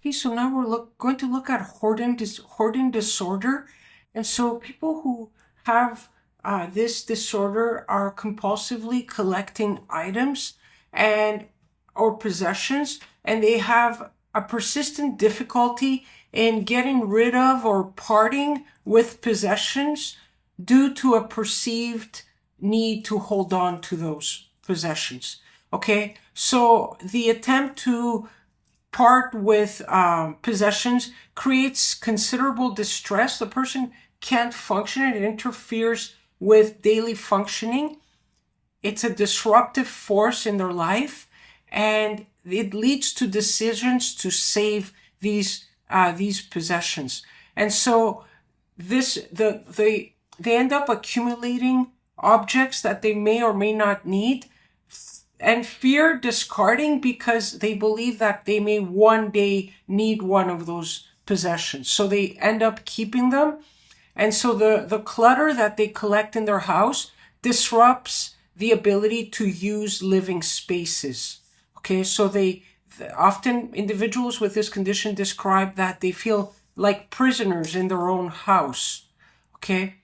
Okay, so now we're going to look at hoarding disorder. And so people who have this disorder are compulsively collecting items and or possessions, and they have a persistent difficulty in getting rid of or parting with possessions due to a perceived need to hold on to those possessions. Okay, so the attempt to part with possessions creates considerable distress. The person can't function. It interferes with daily functioning. It's a disruptive force in their life, and it leads to decisions to save these possessions. And so they end up accumulating objects that they may or may not need, and fear discarding because they believe that they may one day need one of those possessions. So they end up keeping them. And so the clutter that they collect in their house disrupts the ability to use living spaces. Okay, so often individuals with this condition describe that they feel like prisoners in their own house. Okay,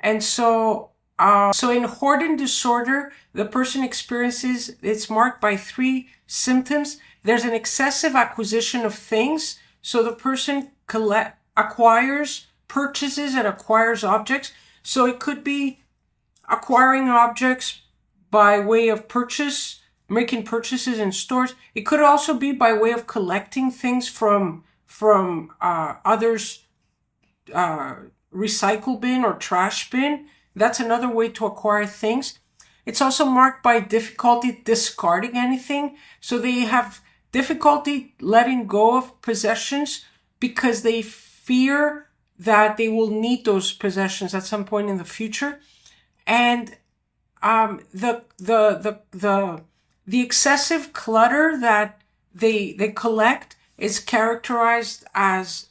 and so in hoarding disorder, the person it's marked by 3 symptoms. There's an excessive acquisition of things. So the person purchases and acquires objects. So it could be acquiring objects by way of purchase, making purchases in stores. It could also be by way of collecting things from others' recycle bin or trash bin. That's another way to acquire things. It's also marked by difficulty discarding anything. So they have difficulty letting go of possessions because they fear that they will need those possessions at some point in the future. And the excessive clutter that they collect is characterized as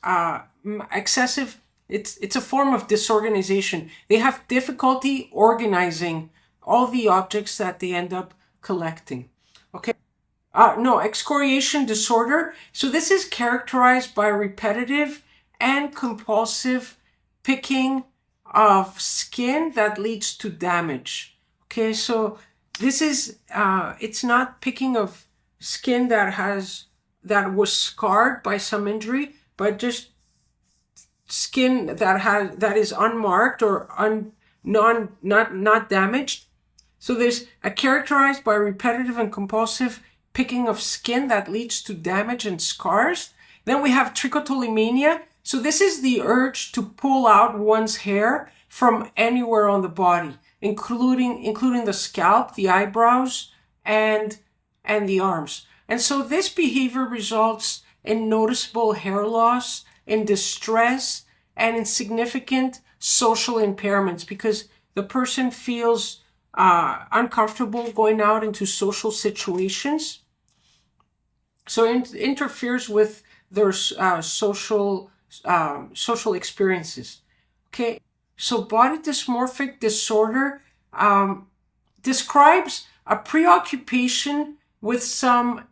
excessive. It's a form of disorganization. They have difficulty organizing all the objects that they end up collecting. Okay. Excoriation disorder. So this is characterized by repetitive and compulsive picking of skin that leads to damage. Okay, so this is it's not picking of skin that was scarred by some injury, but just skin that is unmarked or not damaged. So there's a characterized by repetitive and compulsive picking of skin that leads to damage and scars. Then we have trichotillomania. So this is the urge to pull out one's hair from anywhere on the body, including the scalp, the eyebrows, and the arms. And so this behavior results in noticeable hair loss, in distress, and in significant social impairments because the person feels uncomfortable going out into social situations. So it interferes with their social experiences. Okay, so body dysmorphic disorder describes a preoccupation with some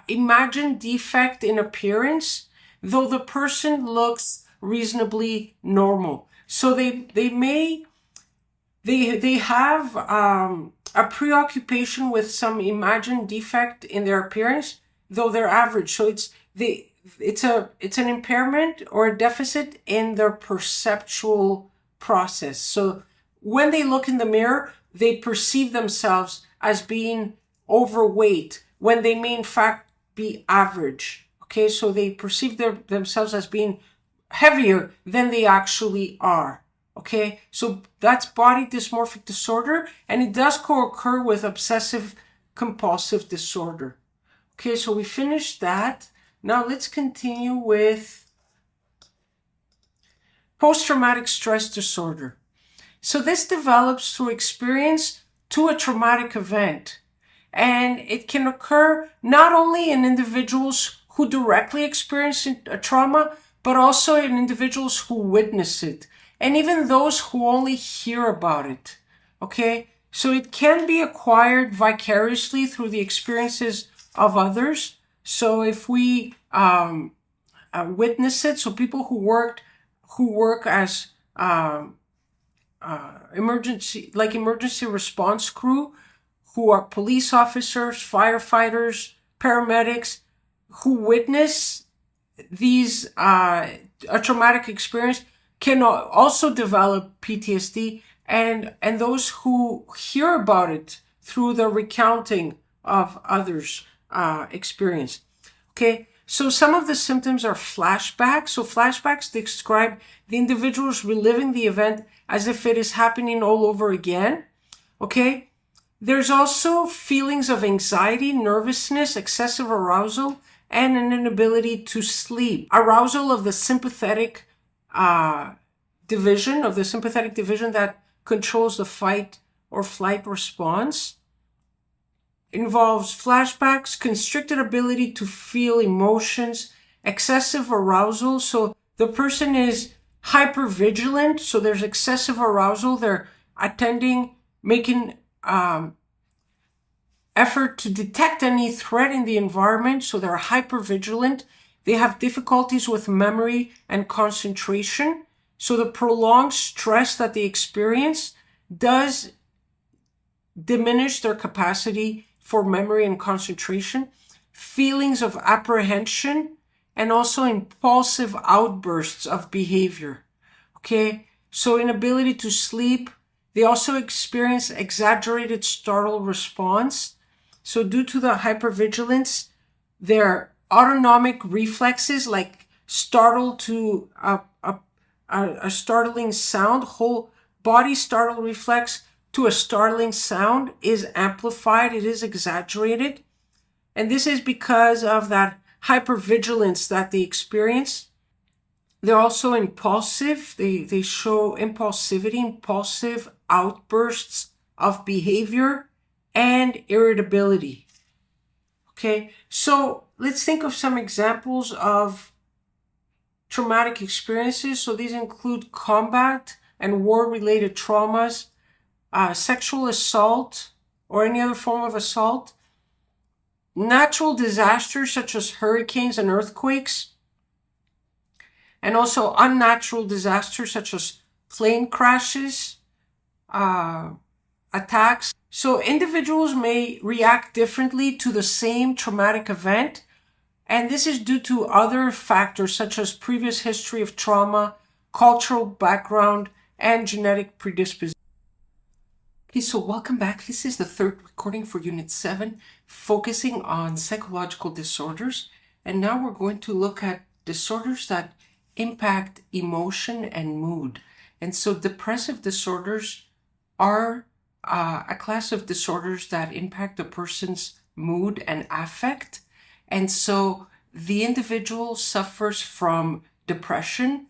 imagined defect in appearance, though the person looks reasonably normal. So they have a preoccupation with some imagined defect in their appearance, though they're average. So it's an impairment or a deficit in their perceptual process. So when they look in the mirror, they perceive themselves as being overweight when they may in fact be average. Okay, so they perceive themselves as being heavier than they actually are. Okay, so that's body dysmorphic disorder, and it does co-occur with obsessive-compulsive disorder. Okay, so we finished that. Now let's continue with post-traumatic stress disorder. So this develops through experience to a traumatic event, and it can occur not only in individuals who directly experience a trauma, but also in individuals who witness it, and even those who only hear about it. Okay, so it can be acquired vicariously through the experiences of others. So if we witness it. So people who work as emergency response crew, who are police officers, firefighters, paramedics, who witness these a traumatic experience can also develop PTSD, and those who hear about it through the recounting of others' experience. Okay, so some of the symptoms are flashbacks. So flashbacks describe the individuals reliving the event as if it is happening all over again. Okay, there's also feelings of anxiety, nervousness, excessive arousal, and an inability to sleep. Arousal of the sympathetic division, that controls the fight or flight response. Involves flashbacks, constricted ability to feel emotions, excessive arousal. So the person is hypervigilant, so there's excessive arousal. They're making effort to detect any threat in the environment, so they're hypervigilant. They have difficulties with memory and concentration. So the prolonged stress that they experience does diminish their capacity for memory and concentration. Feelings of apprehension, and also impulsive outbursts of behavior. Okay, so inability to sleep. They also experience exaggerated startle response. So due to the hypervigilance, their autonomic reflexes, like startle to a startling sound, whole body startle reflex to a startling sound is amplified, it is exaggerated. And this is because of that hypervigilance that they experience. They're also impulsive. They show impulsivity, impulsive outbursts of behavior, and irritability. Okay, so let's think of some examples of traumatic experiences. So these include combat and war-related traumas, sexual assault or any other form of assault, natural disasters such as hurricanes and earthquakes, and also unnatural disasters such as plane crashes, attacks. So individuals may react differently to the same traumatic event, and this is due to other factors such as previous history of trauma, cultural background, and genetic predisposition. Okay, so welcome back. This is the third recording for Unit 7, focusing on psychological disorders. And now we're going to look at disorders that impact emotion and mood. And so depressive disorders are a class of disorders that impact a person's mood and affect. And so the individual suffers from depression,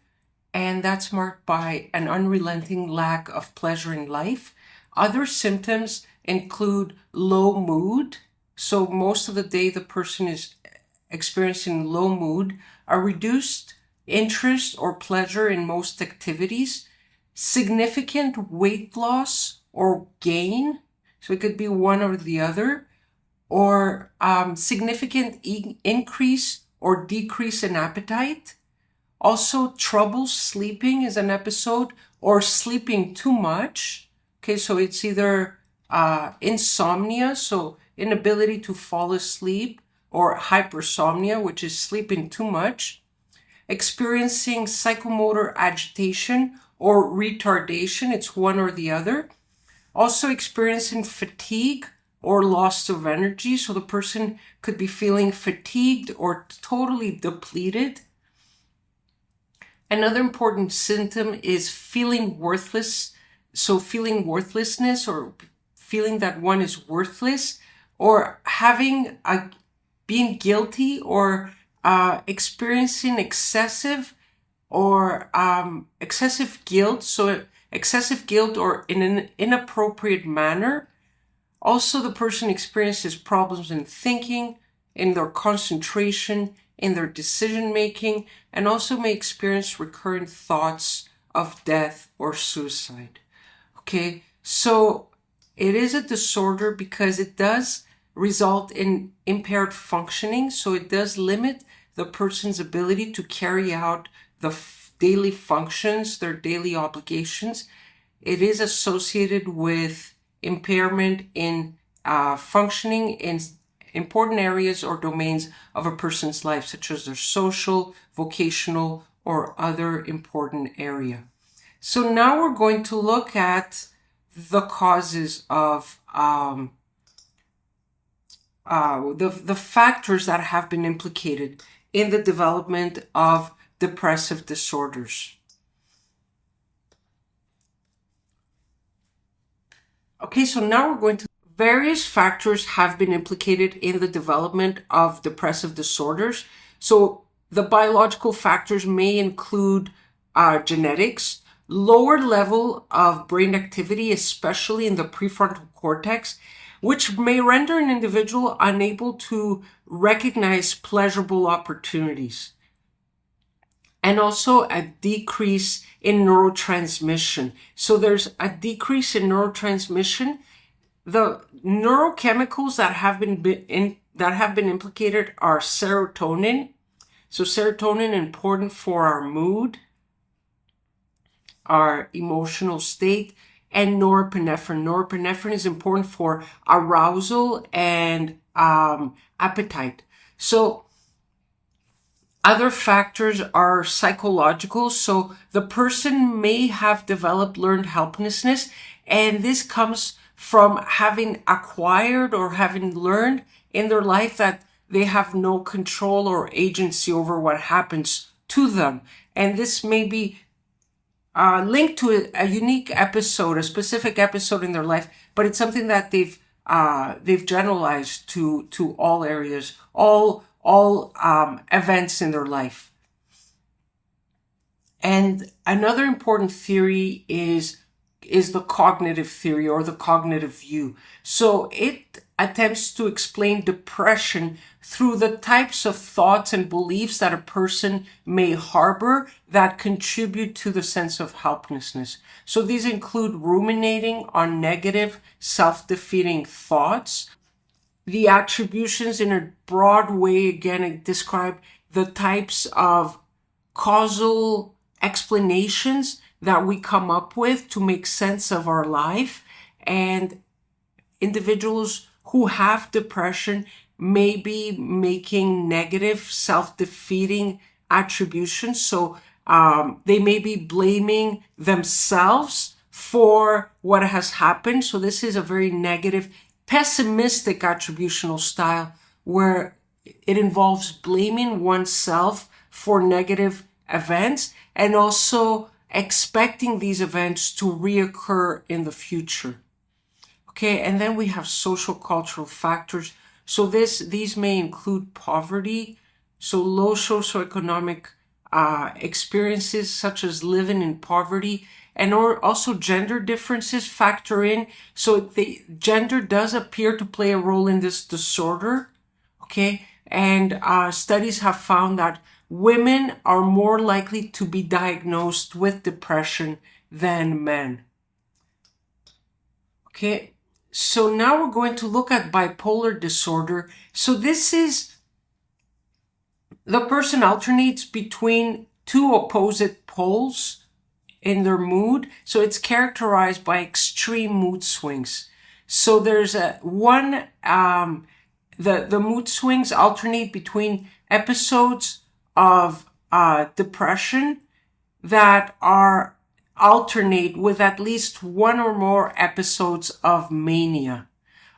and that's marked by an unrelenting lack of pleasure in life. Other symptoms include low mood. So most of the day the person is experiencing low mood, a reduced interest or pleasure in most activities, significant weight loss or gain. So it could be one or the other, or significant increase or decrease in appetite. Also, trouble sleeping is an episode, or sleeping too much. Okay, so it's either insomnia, so inability to fall asleep, or hypersomnia, which is sleeping too much. Experiencing psychomotor agitation or retardation, it's one or the other. Also experiencing fatigue or loss of energy, so the person could be feeling fatigued or totally depleted. Another important symptom is feeling worthless. So feeling worthlessness, or feeling that one is worthless, or being guilty, or experiencing excessive guilt. So excessive guilt or in an inappropriate manner. Also, the person experiences problems in thinking, in their concentration, in their decision making, and also may experience recurrent thoughts of death or suicide. Okay, so it is a disorder because it does result in impaired functioning. So it does limit the person's ability to carry out the daily functions, their daily obligations. It is associated with impairment in functioning in important areas or domains of a person's life, such as their social, vocational, or other important area. So now we're going to look at the causes of the factors that have been implicated in the development of depressive disorders. Okay, so now we're going to various factors have been implicated in the development of depressive disorders. So the biological factors may include genetics, lower level of brain activity, especially in the prefrontal cortex, which may render an individual unable to recognize pleasurable opportunities, and also a decrease in neurotransmission. So there's a decrease in neurotransmission. The neurochemicals that have been implicated are serotonin. So serotonin important for our mood, our emotional state, and norepinephrine. Norepinephrine is important for arousal and appetite. So other factors are psychological. So the person may have developed learned helplessness, and this comes from having acquired or having learned in their life that they have no control or agency over what happens to them. And this may be linked to a unique episode, a specific episode in their life, but it's something that they've generalized to all areas, all events in their life. And another important theory is the cognitive theory or the cognitive view. So it attempts to explain depression through the types of thoughts and beliefs that a person may harbor that contribute to the sense of helplessness. So these include ruminating on negative, self-defeating thoughts. The attributions in a broad way, again, describe the types of causal explanations that we come up with to make sense of our life. And individuals who have depression may be making negative, self-defeating attributions. So they may be blaming themselves for what has happened. So this is a very negative, pessimistic attributional style where it involves blaming oneself for negative events and also expecting these events to reoccur in the future. Okay, and then we have social cultural factors. So these may include poverty, so low socioeconomic experiences such as living in poverty, and or also gender differences factor in. So the gender does appear to play a role in this disorder. Okay, and studies have found that women are more likely to be diagnosed with depression than men. Okay, so now we're going to look at bipolar disorder. So this is the person alternates between two opposite poles in their mood. So it's characterized by extreme mood swings. So there's the mood swings alternate between episodes of depression that are alternate with at least one or more episodes of mania.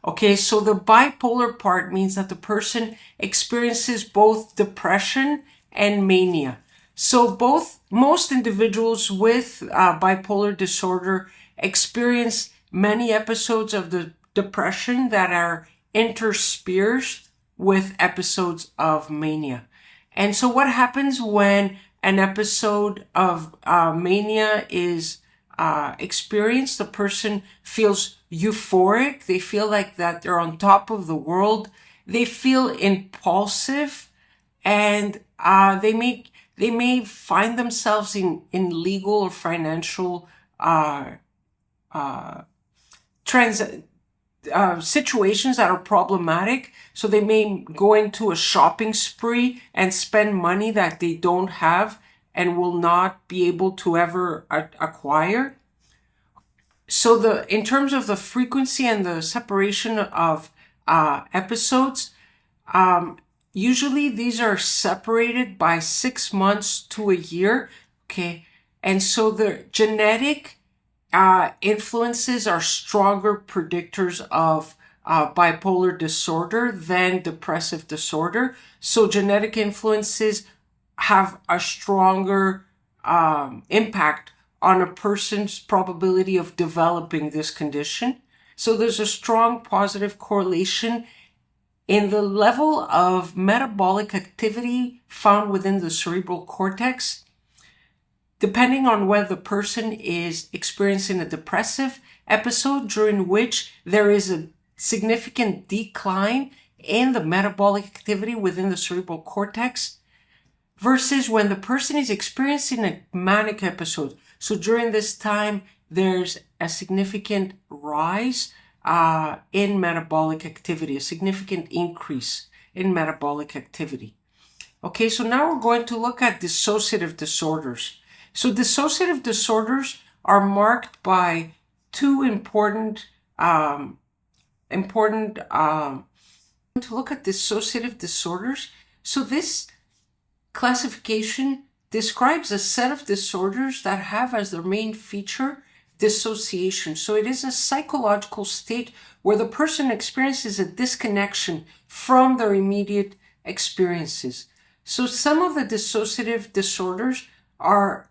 Okay, so the bipolar part means that the person experiences both depression and mania. So most individuals with bipolar disorder experience many episodes of the depression that are interspersed with episodes of mania. And so what happens when an episode of mania is experienced? The person feels euphoric. They feel like that they're on top of the world. They feel impulsive, and they may find themselves in legal or financial situations that are problematic. So they may go into a shopping spree and spend money that they don't have and will not be able to ever acquire. So in terms of the frequency and the separation of episodes, usually these are separated by 6 months to a year. Okay. And so the genetic influences are stronger predictors of bipolar disorder than depressive disorder. So genetic influences have a stronger impact on a person's probability of developing this condition. So there's a strong positive correlation in the level of metabolic activity found within the cerebral cortex, depending on whether the person is experiencing a depressive episode during which there is a significant decline in the metabolic activity within the cerebral cortex, versus when the person is experiencing a manic episode. So during this time, there's a significant rise in metabolic activity, a significant increase in metabolic activity. Okay, so now we're going to look at dissociative disorders. So dissociative disorders are marked by two important to look at dissociative disorders. So this classification describes a set of disorders that have as their main feature dissociation. So it is a psychological state where the person experiences a disconnection from their immediate experiences. So some of the dissociative disorders are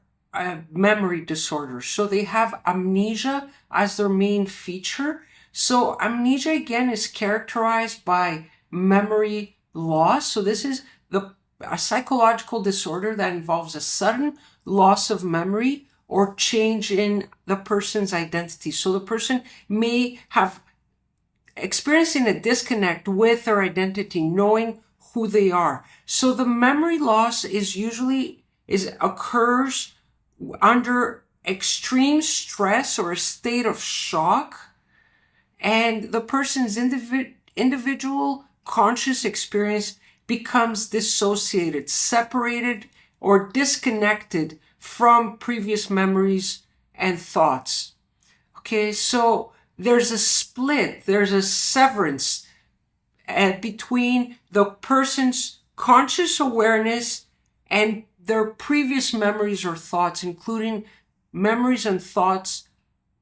memory disorders. So they have amnesia as their main feature. So amnesia again is characterized by memory loss. So this is a psychological disorder that involves a sudden loss of memory or change in the person's identity. So the person may have experiencing a disconnect with their identity, knowing who they are. So the memory loss occurs under extreme stress or a state of shock, and the person's individual conscious experience becomes dissociated, separated, or disconnected from previous memories and thoughts. Okay, so there's a split, there's a severance between the person's conscious awareness and their previous memories or thoughts, including memories and thoughts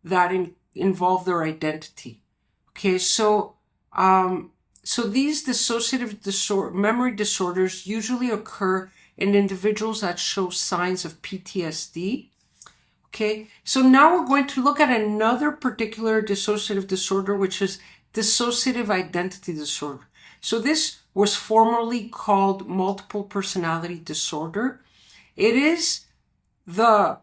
that involve their identity. Okay, so these dissociative memory disorders usually occur in individuals that show signs of PTSD. Okay, so now we're going to look at another particular dissociative disorder, which is dissociative identity disorder. So this was formerly called multiple personality disorder. It is the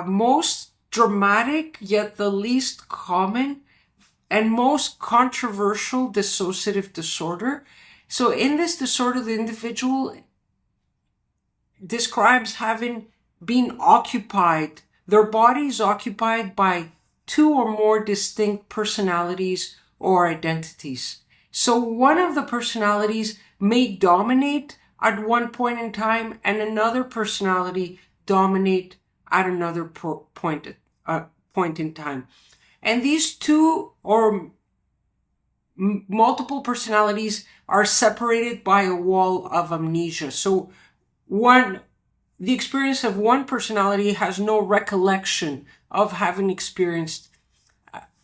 most dramatic, yet the least common and most controversial dissociative disorder. So in this disorder, the individual describes having been occupied, their body is occupied by two or more distinct personalities or identities. So one of the personalities may dominate at one point in time and another personality dominate at another point in time. And these two or multiple personalities are separated by a wall of amnesia. So the experience of one personality has no recollection of having experienced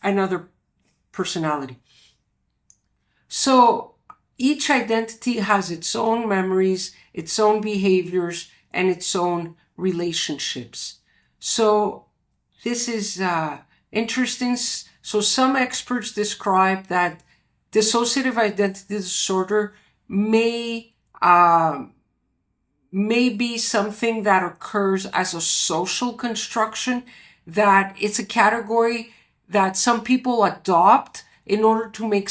another personality. So each identity has its own memories, its own behaviors, and its own relationships. So this is interesting. So some experts describe that dissociative identity disorder may be something that occurs as a social construction, that it's a category that some people adopt in order to make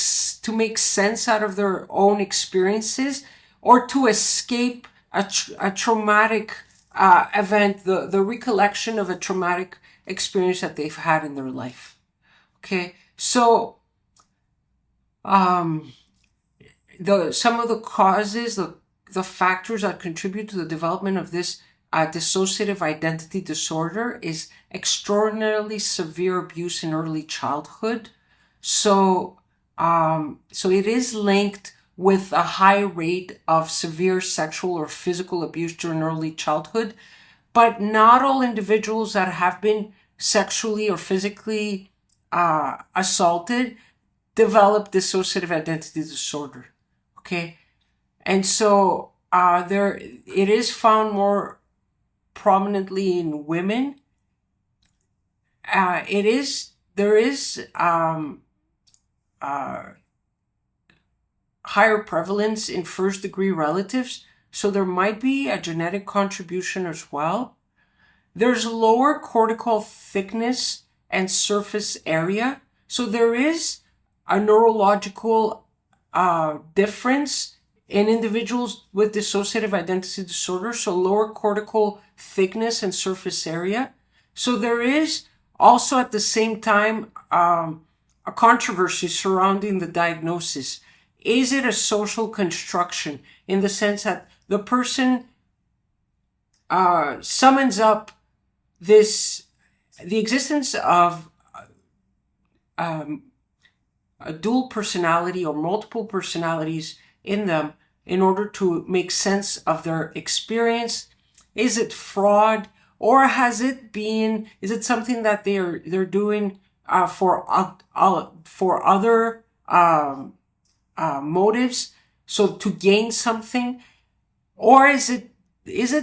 sense out of their own experiences or to escape a traumatic event, the recollection of a traumatic experience that they've had in their life. Okay, so Um, some of the causes, the factors that contribute to the development of this dissociative identity disorder is extraordinarily severe abuse in early childhood. So, so it is linked with a high rate of severe sexual or physical abuse during early childhood, but not all individuals that have been sexually or physically assaulted develop dissociative identity disorder. Okay, and so there it is found more prominently in women. There is higher prevalence in first degree relatives, so there might be a genetic contribution as well. There's lower cortical thickness and surface area, so there is a neurological difference in individuals with dissociative identity disorder, so lower cortical thickness and surface area. So there is also at the same time a controversy surrounding the diagnosis. Is it a social construction in the sense that the person summons up the existence of a dual personality or multiple personalities in them in order to make sense of their experience? Is it fraud, or is it something that they're doing for other motives, so to gain something? Or is it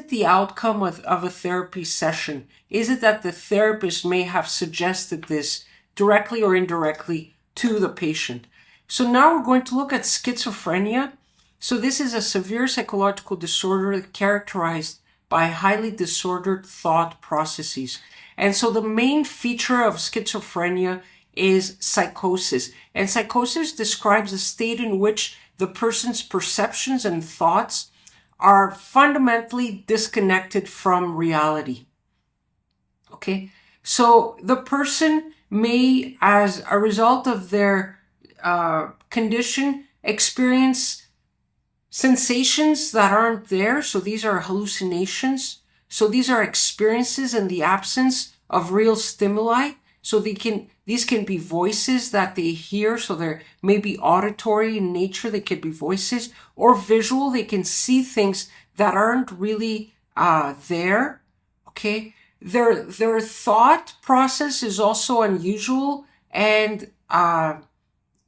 the outcome of a therapy session? Is it that the therapist may have suggested this directly or indirectly to the patient? So now we're going to look at schizophrenia. So this is a severe psychological disorder characterized by highly disordered thought processes. And so the main feature of schizophrenia is psychosis. And psychosis describes a state in which the person's perceptions and thoughts are fundamentally disconnected from reality. Okay, so the person may, as a result of their condition, experience sensations that aren't there. So these are hallucinations. So these are experiences in the absence of real stimuli. So these can be voices that they hear. So they're maybe auditory in nature. They could be voices, or visual. They can see things that aren't really there. Okay. Their thought process is also unusual and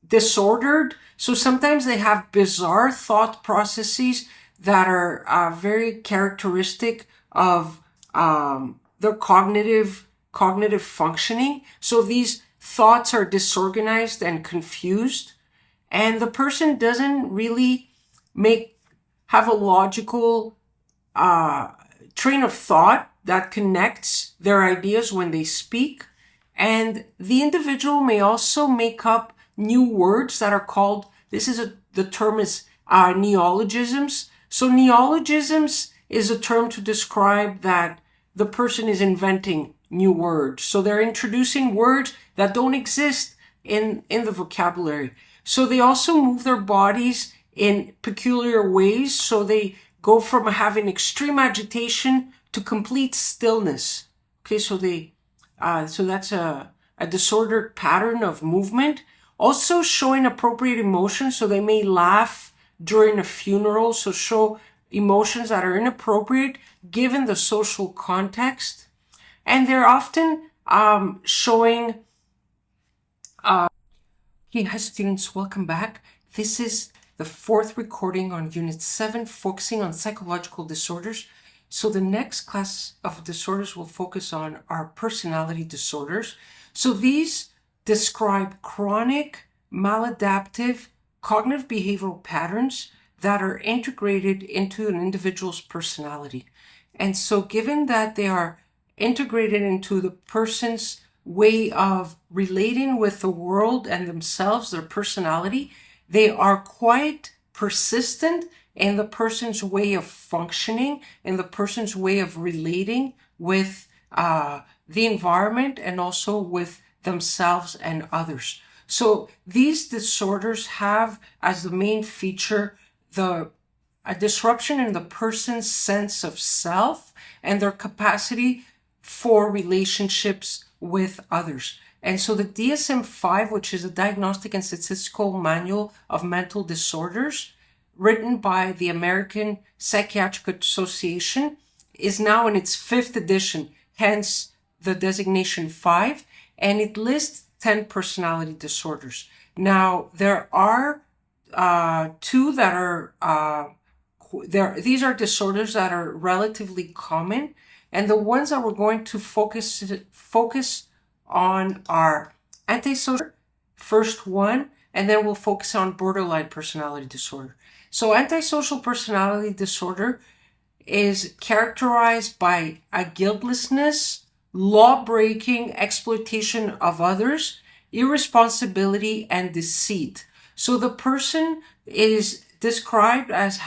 disordered. So sometimes they have bizarre thought processes that are very characteristic of their cognitive functioning. So these thoughts are disorganized and confused, and the person doesn't really have a logical train of thought that connects their ideas when they speak. And the individual may also make up new words that are called, the term is neologisms. So neologisms is a term to describe that the person is inventing new words. So they're introducing words that don't exist in the vocabulary. So they also move their bodies in peculiar ways. So they go from having extreme agitation to complete stillness. Okay, so so that's a disordered pattern of movement. Also showing appropriate emotions, so they may laugh during a funeral, so show emotions that are inappropriate given the social context. And they're often showing... Hey, hi students, welcome back. This is the fourth recording on Unit 7, focusing on psychological disorders. So the next class of disorders we'll focus on are personality disorders. So these describe chronic, maladaptive, cognitive behavioral patterns that are integrated into an individual's personality. And so given that they are integrated into the person's way of relating with the world and themselves, their personality, they are quite persistent in the person's way of functioning, in the person's way of relating with the environment and also with themselves and others. So these disorders have as the main feature a disruption in the person's sense of self and their capacity for relationships with others. And so the DSM-5, which is a Diagnostic and Statistical Manual of Mental Disorders, written by the American Psychiatric Association, is now in its 5th edition, hence the designation 5, and it lists 10 personality disorders. Now, there are two that are these are disorders that are relatively common, and the ones that we're going to focus on are antisocial, first one, and then we'll focus on borderline personality disorder. So antisocial personality disorder is characterized by a guiltlessness, law-breaking, exploitation of others, irresponsibility, and deceit. So the person is described as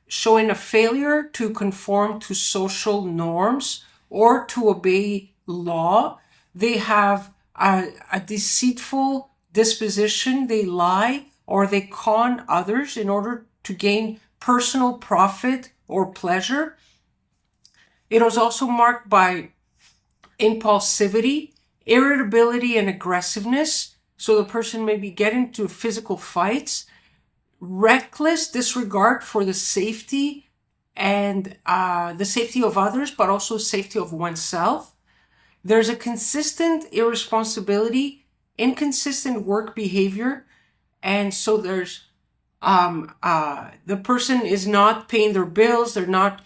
showing a failure to conform to social norms or to obey law. They have a deceitful disposition. They lie or they con others in order to gain personal profit or pleasure. It is also marked by impulsivity, irritability, and aggressiveness. So the person may be getting into physical fights, reckless disregard for the safety and the safety of others, but also safety of oneself. There's a consistent irresponsibility, inconsistent work behavior, and so there's the person is not paying their bills. They're not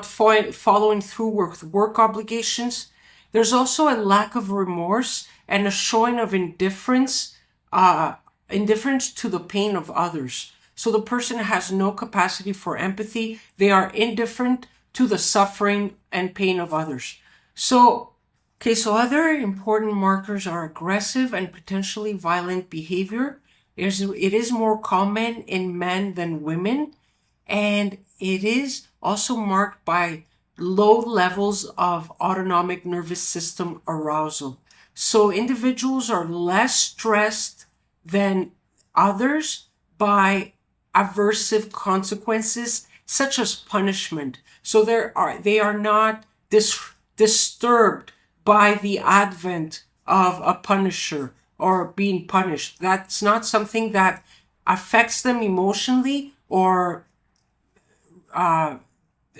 following through with work obligations. There's also a lack of remorse and a showing of indifference to the pain of others. So the person has no capacity for empathy. They are indifferent to the suffering and pain of others. So other important markers are aggressive and potentially violent behavior. It is more common in men than women, and it is also marked by low levels of autonomic nervous system arousal. So individuals are less stressed than others by aversive consequences such as punishment. So they are not disturbed by the advent of a punisher or being punished. That's not something that affects them emotionally or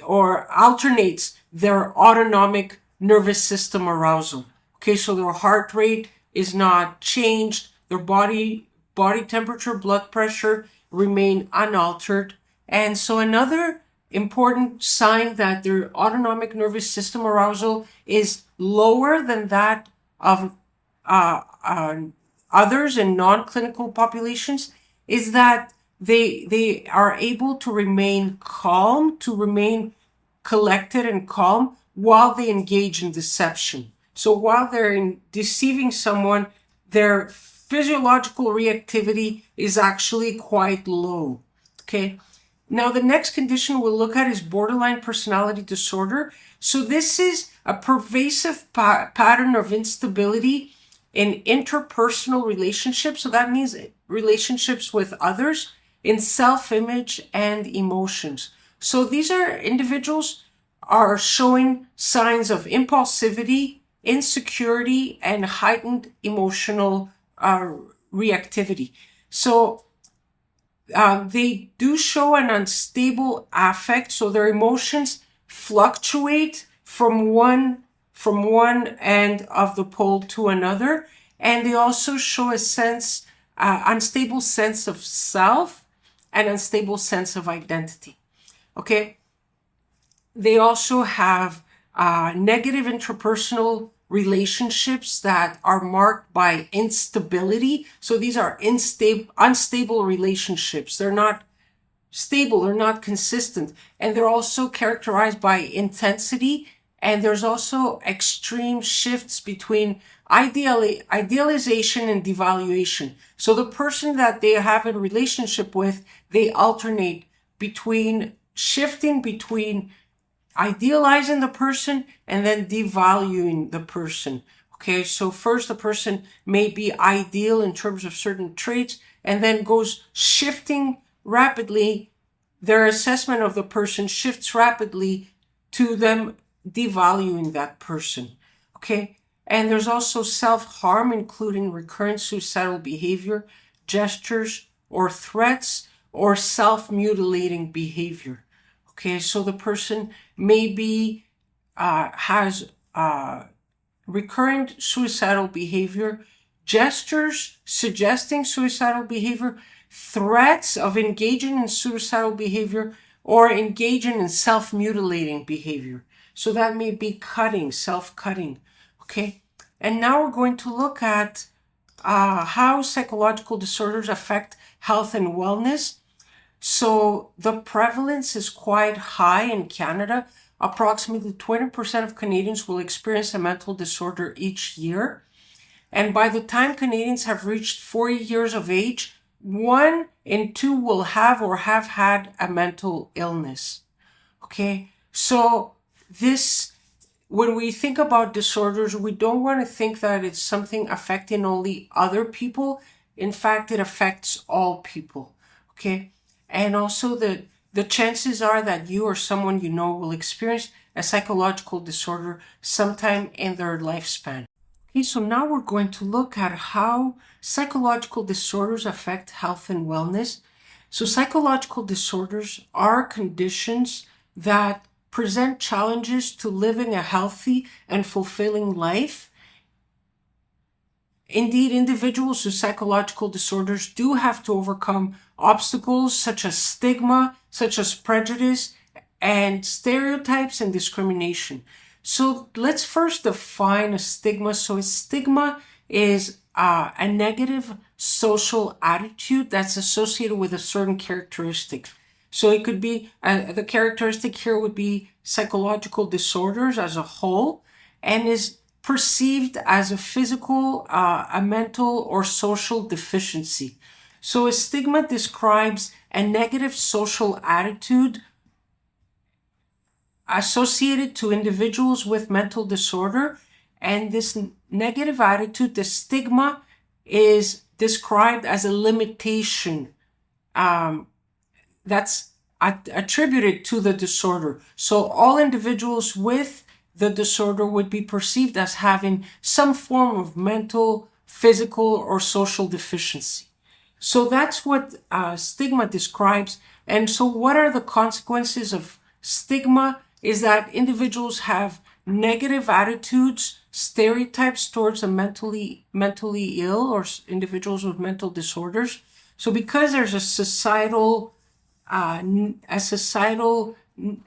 alternates their autonomic nervous system arousal. Okay, so their heart rate is not changed, their body temperature, blood pressure remain unaltered. And so another important sign that their autonomic nervous system arousal is lower than that of others in non-clinical populations is that they are able to remain calm, to remain collected and calm while they engage in deception. So while they're deceiving someone, their physiological reactivity is actually quite low. Okay. Now, the next condition we'll look at is borderline personality disorder. So this is a pervasive pattern of instability in interpersonal relationships. So that means relationships with others, in self-image and emotions. So these are individuals are showing signs of impulsivity, insecurity, and heightened emotional reactivity. So they do show an unstable affect. So their emotions fluctuate from one end of the pole to another, and they also show a unstable sense of self and unstable sense of identity. Okay. They also have negative interpersonal relationships that are marked by instability. So these are unstable relationships. They're not stable, they're not consistent, and they're also characterized by intensity. And there's also extreme shifts between idealization and devaluation. So the person that they have a relationship with, they alternate shifting between idealizing the person and then devaluing the person. Okay, so first the person may be ideal in terms of certain traits and then goes shifting rapidly. Their assessment of the person shifts rapidly to them devaluing that person. Okay, and there's also self-harm, including recurrent suicidal behavior, gestures or threats, or self-mutilating behavior. Okay, so the person maybe has recurrent suicidal behavior, gestures suggesting suicidal behavior, threats of engaging in suicidal behavior, or engaging in self-mutilating behavior. So that may be cutting, self-cutting. Okay, and now we're going to look at how psychological disorders affect health and wellness. So the prevalence is quite high in Canada. Approximately 20% of Canadians will experience a mental disorder each year. And by the time Canadians have reached 40 years of age, 1 in 2 will have or have had a mental illness. Okay, so when we think about disorders, we don't want to think that it's something affecting only other people. In fact, it affects all people. Okay, and also the chances are that you or someone you know will experience a psychological disorder sometime in their lifespan. Okay, so now we're going to look at how psychological disorders affect health and wellness. So psychological disorders are conditions that present challenges to living a healthy and fulfilling life. Indeed, individuals with psychological disorders do have to overcome obstacles such as stigma, such as prejudice, and stereotypes and discrimination. So let's first define a stigma. So a stigma is a negative social attitude that's associated with a certain characteristic. So it could be, the characteristic here would be psychological disorders as a whole, and is perceived as a physical, a mental, or social deficiency. So a stigma describes a negative social attitude associated to individuals with mental disorder. And this negative attitude, the stigma, is described as a limitation that's attributed to the disorder. So all individuals with the disorder would be perceived as having some form of mental, physical, or social deficiency. So that's what stigma describes. And so what are the consequences of stigma? Is that individuals have negative attitudes, stereotypes towards the mentally ill or individuals with mental disorders. So because there's a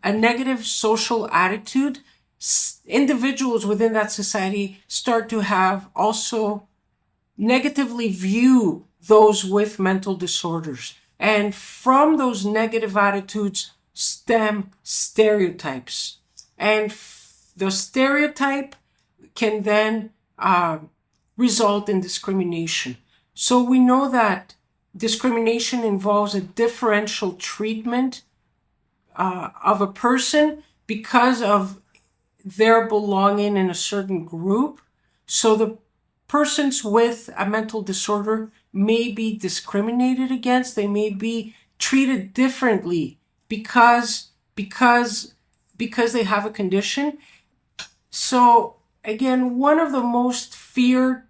negative social attitude, individuals within that society start to have also negatively view those with mental disorders. And from those negative attitudes stem stereotypes. And the stereotype can then result in discrimination. So we know that discrimination involves a differential treatment of a person because of their belonging in a certain group. So the persons with a mental disorder may be discriminated against. They may be treated differently because they have a condition. So again, one of the most feared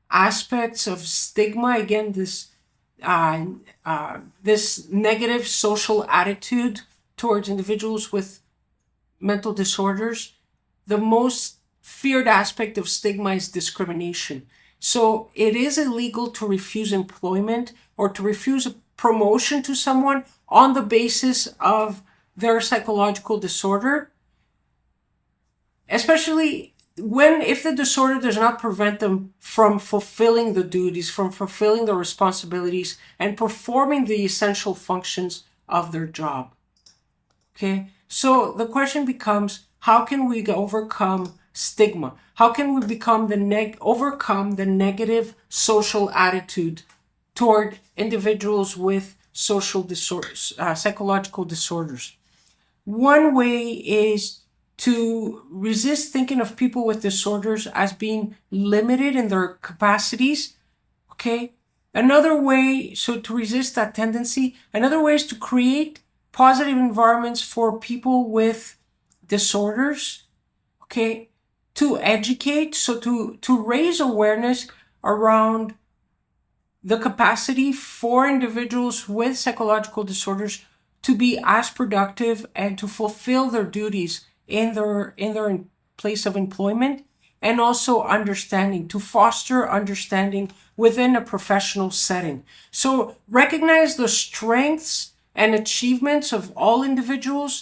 aspects of stigma, again, this negative social attitude towards individuals with mental disorders, the most feared aspect of stigma is discrimination. So it is illegal to refuse employment or to refuse a promotion to someone on the basis of their psychological disorder, especially if the disorder does not prevent them from fulfilling the duties, from fulfilling the responsibilities, and performing the essential functions of their job. Okay, so the question becomes, how can we overcome stigma? How can we overcome the negative social attitude toward individuals with social disorders, psychological disorders? One way is to resist thinking of people with disorders as being limited in their capacities. Okay. Another way, so to resist that tendency, another way is to create positive environments for people with disorders. Okay. To educate, so to raise awareness around the capacity for individuals with psychological disorders to be as productive and to fulfill their duties in their place of employment, and also understanding, to foster understanding within a professional setting. So recognize the strengths and achievements of all individuals